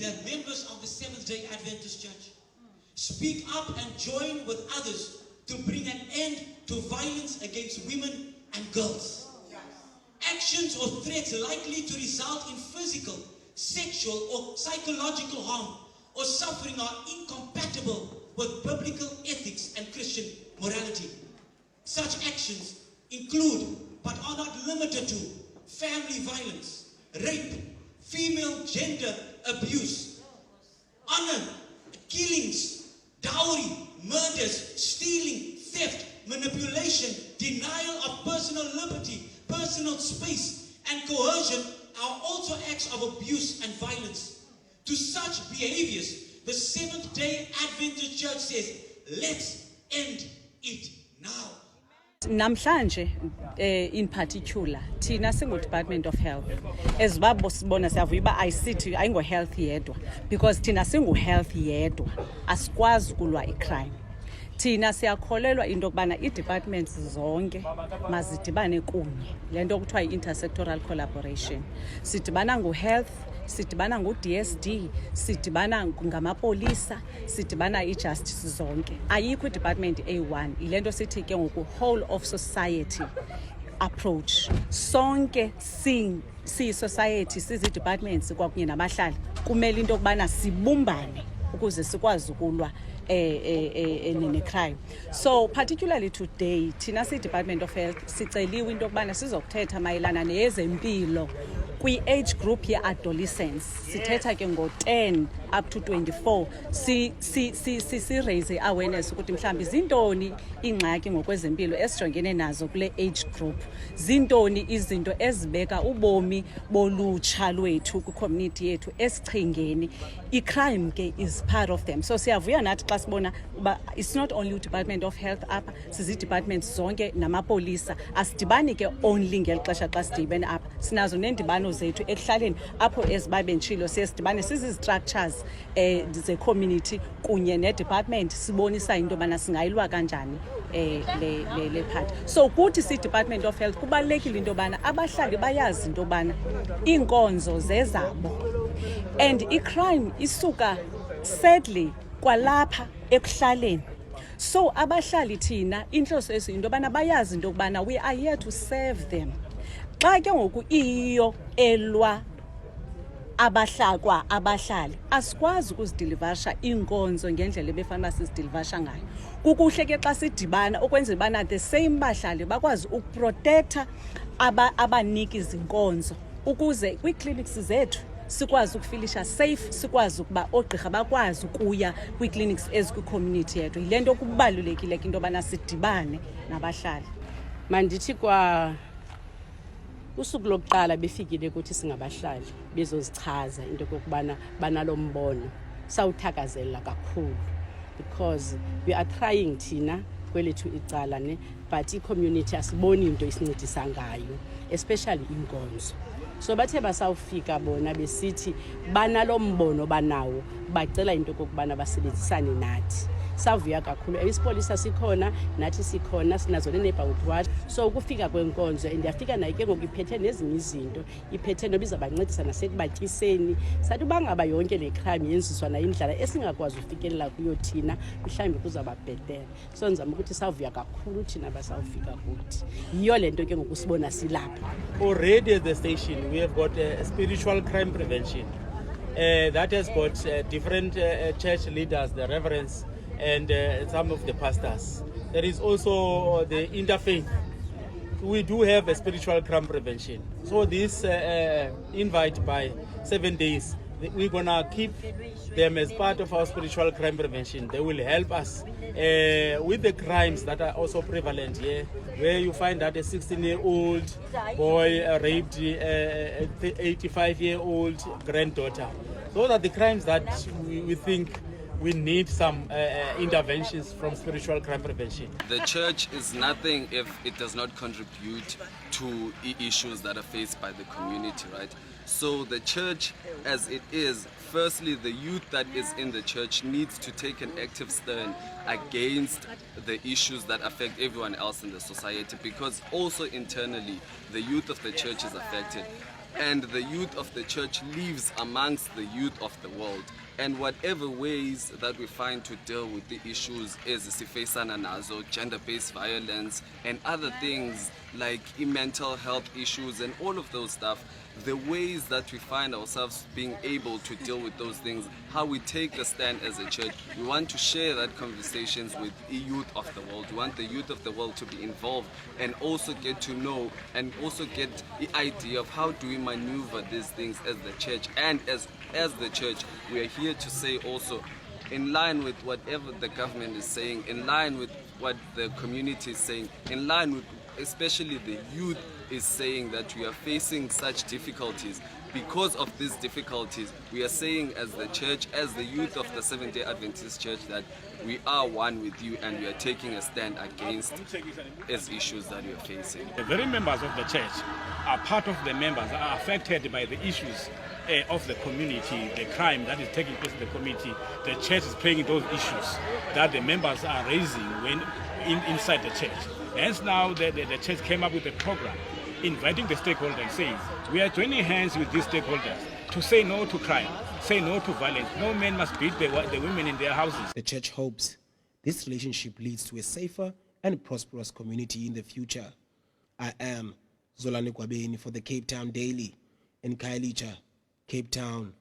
that members of the Seventh Day Adventist Church speak up and join with others to bring an end to violence against women and girls. Actions or threats likely to result in physical, sexual, or psychological harm or suffering are incompatible with biblical ethics and Christian morality. Such actions include, but are not limited to, family violence, rape, female gender abuse, honor, killings, dowry, murders, stealing, theft, manipulation, denial of personal liberty, personal space, and coercion are also acts of abuse and violence. To such behaviors, the Seventh-day Adventist Church says, let's end it now. Namhlanje in particular thina singu Department of Health as babo sibona siyavuya uba ayisithi ayingo health yedwa because thina singu health yedwa asikwazi ukulwa icrime. Thina siyakholelwa into yokubana i-departments zonke mazidibane kunye lento okuthiwa i-intersectoral collaboration. Sidibana ngo-health, sidibana ngo-DSD, sidibana ngamapolisa, sidibana i-justice zonke. Ayikho i-department A1, ilento sithi ke ngoku whole of society approach. Sonke si-society, sizi-departments kwakunye nabahlali kumele into yokubana sibumbane ukuze sikwazi ukulwa crime. So particularly today thina si-Department of Health siceliwe into yokubana sizokuthetha mayelana neyezempilo kwi-age group ye-adolescents. Sithetha ke ngo-10 up to 24 si-raise awareness ukuthi mhlawumbi zintoni ingxaki ngokwezempilo esijongene nazo kule age group, zintoni izinto ezibeka ubomi bolutsha lwethu kwi-community yethu esichengeni. I-crime ke is part of them. So siyavuya nathi xa sibona uba it's not only Department of Health apha, sizi-departments zonke namapolisa asidibani ke only ngeli xesha xa sidibene apha, sinazo neendibano zethu ekuhlaleni apho ezibabentshilo siye sidibane sizi-structures ze-community kunye ne-department sibonisa into yobana singayilwa kanjani le part. So kuthi si-Department of Health kubalulekile into yobana abahlali bayazi into yobana iinkonzo zezabo and i-crime isuka sadly kwalapha ekuhlaleni. So abahlali thina inhloso yethu into yobana bayazi into yokubana we are here to serve them. Xa ke ngoku iyo elwa abahlali asikwazi ukuzideliversha iinkonzo ngendlela ebefanele sizideliversha ngayo. Kukuhle ke xa sidibana okwenzela bana the same bahlali bakwazi ukuprotecta abaniki izinkonzo ukuze kwi-clinics zethu sikwazi ukufilisha safe, sikwazi ukuba oogqirha bakwazi ukuya kwi-clinics ezikwi-community yethu. Yile nto kubalulekile into yobana sidibane nabahlali. Mandithi kwa usuku lokuqala befikile ukuthi singabahlali bezozichaza into kokubana banalo mbono sawuthakazelela kakhulu because we are trying thina kwelethu icala ne but i-community asiboni into isincedisa ngayo especially inkonzo. So bathe basawufika bona besithi banalo mbono banawo bacela into kokubana basebenzisane nathi. Savuya kakhulu isipolisa sikhona nathi sikhona sinazo ne-neighborhood watch. So ukufika kwenkonzo and yafika nayo ke ngoku iphethe nezinye izinto, iphethe noba izabancedisa nasekubatyiseni. Sathi uba ngaba yonke le crime yenziswa nayo indlela esingakwazi ufikelela kuyo thina mhlawumbi kuzaba bhetele. So ndizama ukuthi savuya kakhulu thina basawufika kuthi. Yiyo le nto ke ngoku sibona silapha. Already at the station we have got spiritual crime prevention that has got different church leaders, the reverends and some of the pastors. There is also the interfaith. We do have a spiritual crime prevention. So this invite by 7 days, we're gonna keep them as part of our spiritual crime prevention. They will help us with the crimes that are also prevalent here, where you find that a 16-year-old boy raped a 85-year-old granddaughter. Those are the crimes that we think we need some interventions from spiritual crime prevention. The church is nothing if it does not contribute to issues that are faced by the community, right? So the church as it is, firstly, the youth that is in the church needs to take an active stand against the issues that affect everyone else in the society, because also internally the youth of the church is affected. and the youth of the church lives amongst the youth of the world. And whatever ways that we find to deal with the issues is sifesana nazo, gender-based violence, and other things like mental health issues and all of those stuff, the ways that we find ourselves being able to deal with those things, how we take a stand as a church, we want to share that conversations with the youth of the world. We want the youth of the world to be involved and also get to know and also get the idea of how do we maneuver these things as the church. And as the church, we are here to say also, in line with whatever the government is saying, in line with what the community is saying, in line with especially the youth is saying, that we are facing such difficulties. Because of these difficulties, we are saying as the church, as the youth of the Seventh Day Adventist Church, that we are one with you and we are taking a stand against these issues that we are facing. The very members of the church are part of the members that are affected by the issues of the community, the crime that is taking place in the community. The church is playing those issues that the members are raising when inside the church. Hence now the church came up with a program inviting the stakeholders, saying we are joining hands with these stakeholders to say no to crime, say no to violence. No man must beat the women in their houses. The church hopes this relationship leads to a safer and prosperous community in the future. I am Zolani Kwabeni for the Cape Town Daily in Khayelitsha, Cape Town.